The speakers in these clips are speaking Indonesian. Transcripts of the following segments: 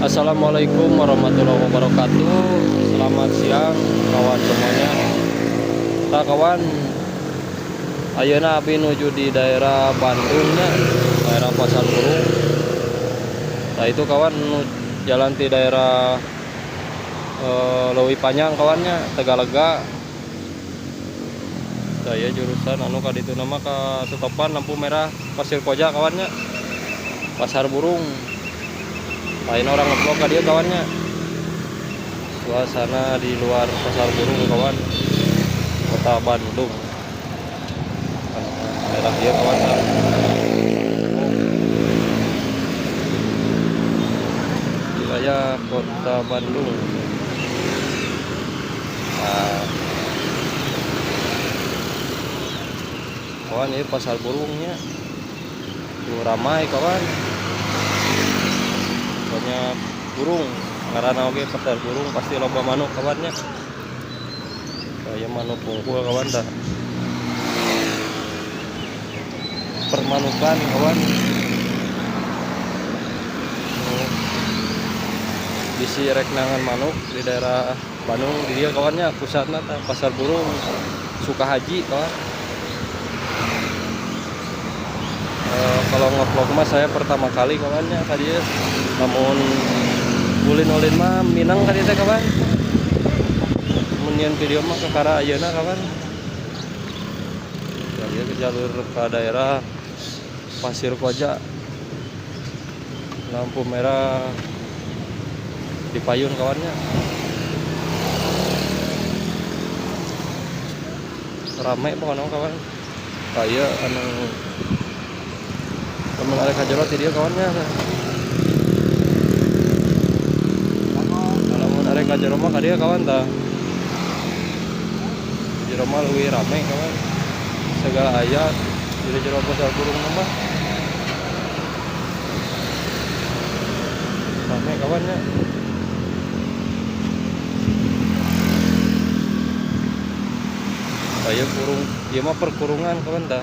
Assalamualaikum warahmatullahi wabarakatuh. Selamat siang kawan semuanya. Nah kawan, ayeuna abi nuju di daerah Bandungnya, daerah Pasar Burung. Nah itu kawan jalan di daerah Leuwi Panjang kawannya, Tegalega. Saya jurusan anu kaditu nama ka stopan lampu merah Pasir Koja kawannya, Pasar Burung. Lain orang ngeblok ka dia kawannya. Suasana di luar Pasar Burung kawan, kota Bandung. Daerah dia kawan. Wilayah kota Bandung. Nah, kawan ini Pasar Burungnya tuh ramai kawan, banyak burung. Karena oke Pasar Burung pasti loba manuk kawannya. Kayak manuk bungkul kawan dah. Permanukan kawan. Bisi reknangan manuk di daerah Bandung di dia kawannya, pusatnya Pasar Burung Sukahaji kawan. Kalau ngevlog mah saya pertama kali kawannya tadi, namun ulin-ulin mah Minang tadi teh kawan. Menyian video mah ke kara ayeuna kawan. Ya ke jalur ke daerah Pasir Koja. Lampu merah di payun kawannya. Ramai pokoknya kawan. Kayak anu temen ada kajero ti dia kawannya. Kalau ada kajero mah ka dia kawan tah. Jero mah leuwih rame kawan. Segala ayat di jero Pasar Burung mah rame kawannya. Kayak kurung, dia mah perkurungan kawan tah.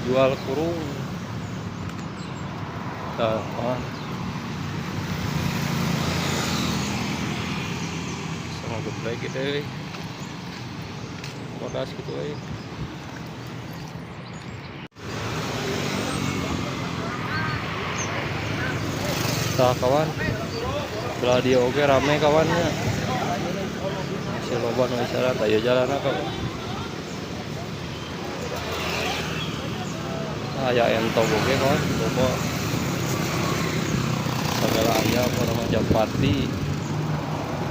Jual kurung. Tah, sama geblek gitu euy. Bodas gitu euy. Tah kawan. Belah dia oge rame kawannya. Masih loba nu isyarat aya jalanna kawan. Aya entog oge kawan, loba. Segala aya apa nama Japati,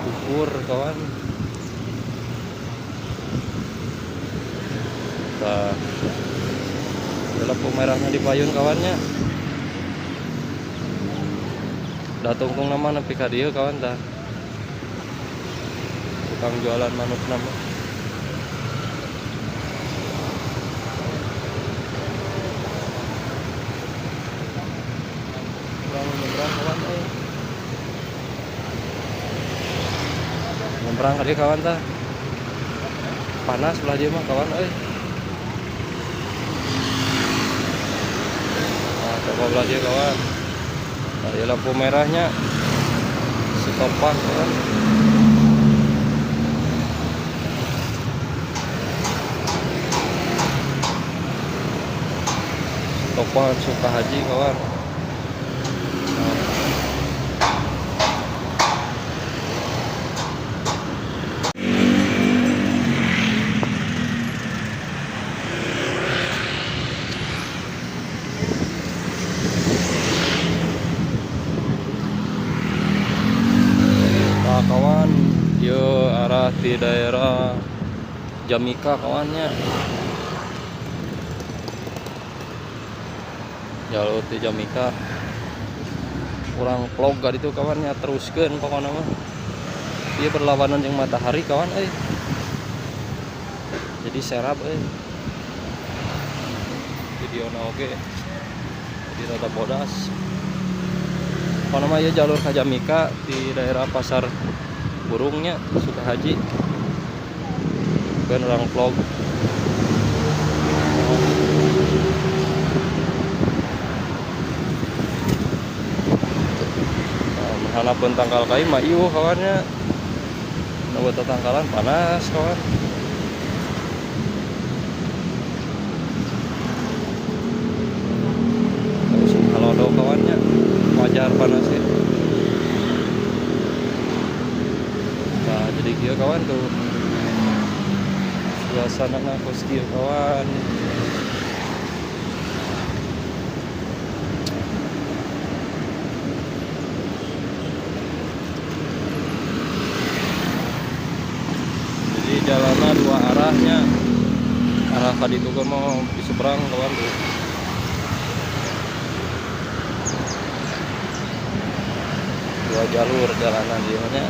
ukur kawan. Tah. Lampu merahnya di payun kawannya. Dah tungtung nama nepi ka dieu kawan tah. Tukang jualan manuk nama. Nyebrang kawan euy. Nyebrang ka dieu kawan tah. Panas belah dia mah kawan euy. Nah, coba belah dia kawan. Ada lampu merahnya. Stopan kawan. Stopan Sukahaji kawan. Nah kawan, dia arah di daerah Jamika kawannya. Jalur di Jamika. Kurang vlog gak itu kawannya, teruskeun pokoknya mah. Dia berlawanan jeung matahari kawan euy. Jadi serap euy. Videona oge. Jadi rada bodas. Apa namanya jalur ka Jamika di daerah Pasar Burungnya Sukahaji. Kan orang vlog. Hanapeun tangkal kai mah ieuh kawannya. Nu tangkalan panas kawan. Terus halodo kawannya. Wajar panasnya. Nah, jadi kieu kawan tuh. Suasana kos kieu kawan. Jadi jalannya dua arahnya. Arah tadi itu kan mau di seberang kawan tuh. Dua jalur jalanan dia nya.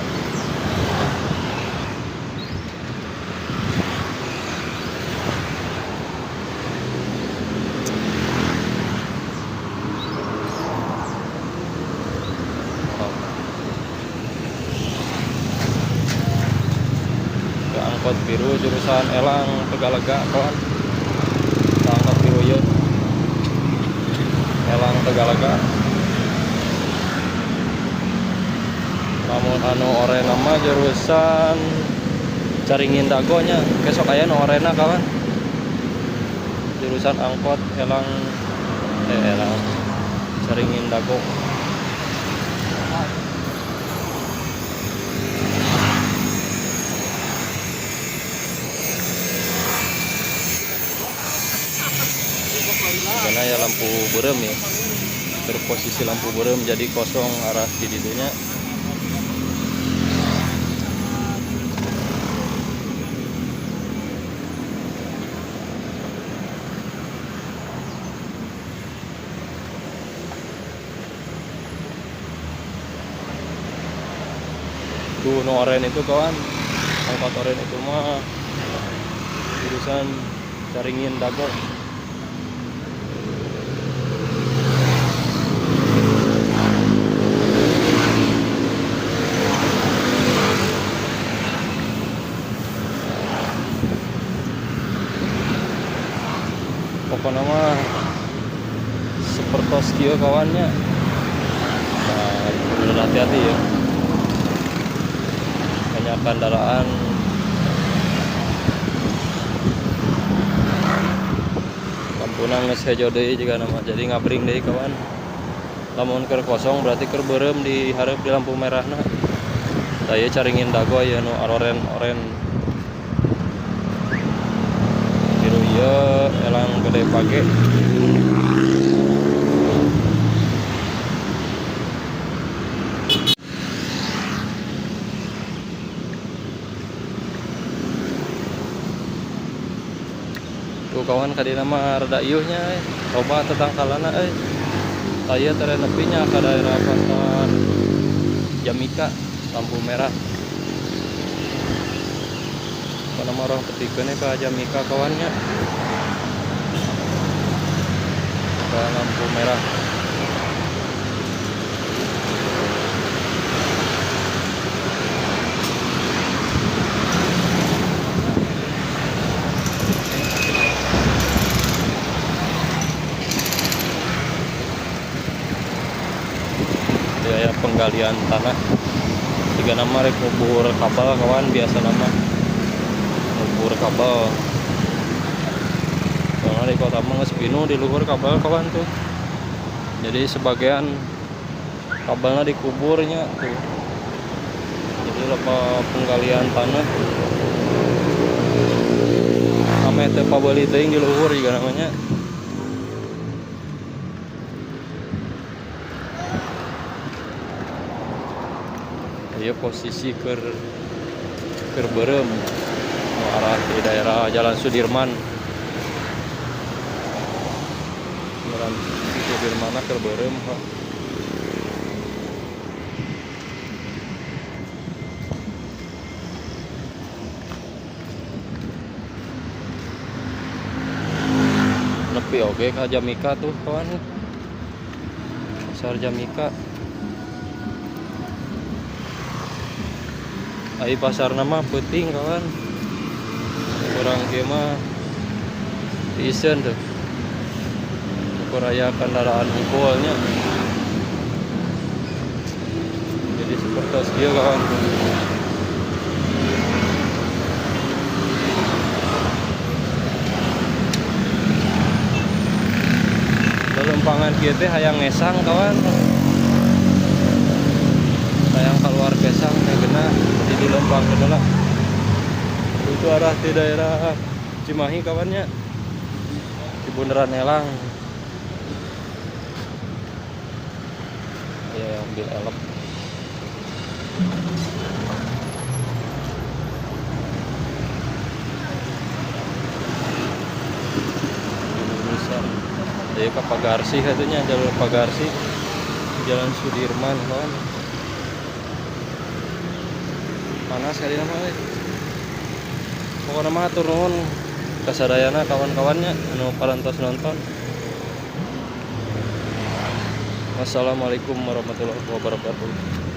Angkot biru jurusan Elang Tegalega kawan. Angkot biru ya. Elang Tegalega. Namun anu orena mah jurusan Caringin Dagonya. Besok aya nu orena kawan. Jurusan angkot Elang Caringin Dago. Karena ya lampu berem ya. Berposisi lampu berem jadi kosong arah di ditunya. Tuh no oren itu kawan, angkot oren itu mah jurusan Caringin Dago. Pokoknya mah sepertos kieu kawannya. Nah, bener hati-hati ya. Banyak kendaraan. Lampuna geus hejo deui juga nama. Jadi ngabring deui kawan. Lamun keur kosong berarti keur beureum di hareup di lampu merahna. Da ieu Caringin Dago aya nu oren biru ieu Elang Gede Page. Tuh kawan kadina mah rada ieuhnya loba tetangkalana Saya tara nepinya ka daerah Pasar Jamika lampu merah. Kana marah petikeun ka Jamika kawannya. Ka lampu merah. Ya penggalian tanah tiga nama rek ngubur kabel kawan biasa nama ngubur kabel soalnya di kota mah geus pinu di luhur kabel kawan tuh, jadi sebagian kabelnya dikuburnya tuh, jadi lepas penggalian tanah ame teu pabeuli teuing di luhur juga namanya. Ieu posisi keur beureum arah di daerah Jalan Sudirman. Jalan Sudirman keur beureum. Nepi oge ka Jamika tuh kawan. Pasar Jamika. Ai pasar nama peuting kawan. Kurang kieu mah iseun tuh. Ukur aya kendaraan unggulnya. jadi seperti dia kawan. Lempangan kieu teh hayang ngesang kawan, hayang keluar kesang teh kena di lempang kedua. Itu arah di daerah Cimahi kawannya, di Bundaran Elang. Ya ambil elep. Jadi ke Pagarsi katanya, jalur Pagarsi, Jalan Sudirman kawan. Panas kali nama pokoknya mah turun kasadayana kawan-kawannya anu parantos nonton. Wassalamualaikum warahmatullahi wabarakatuh.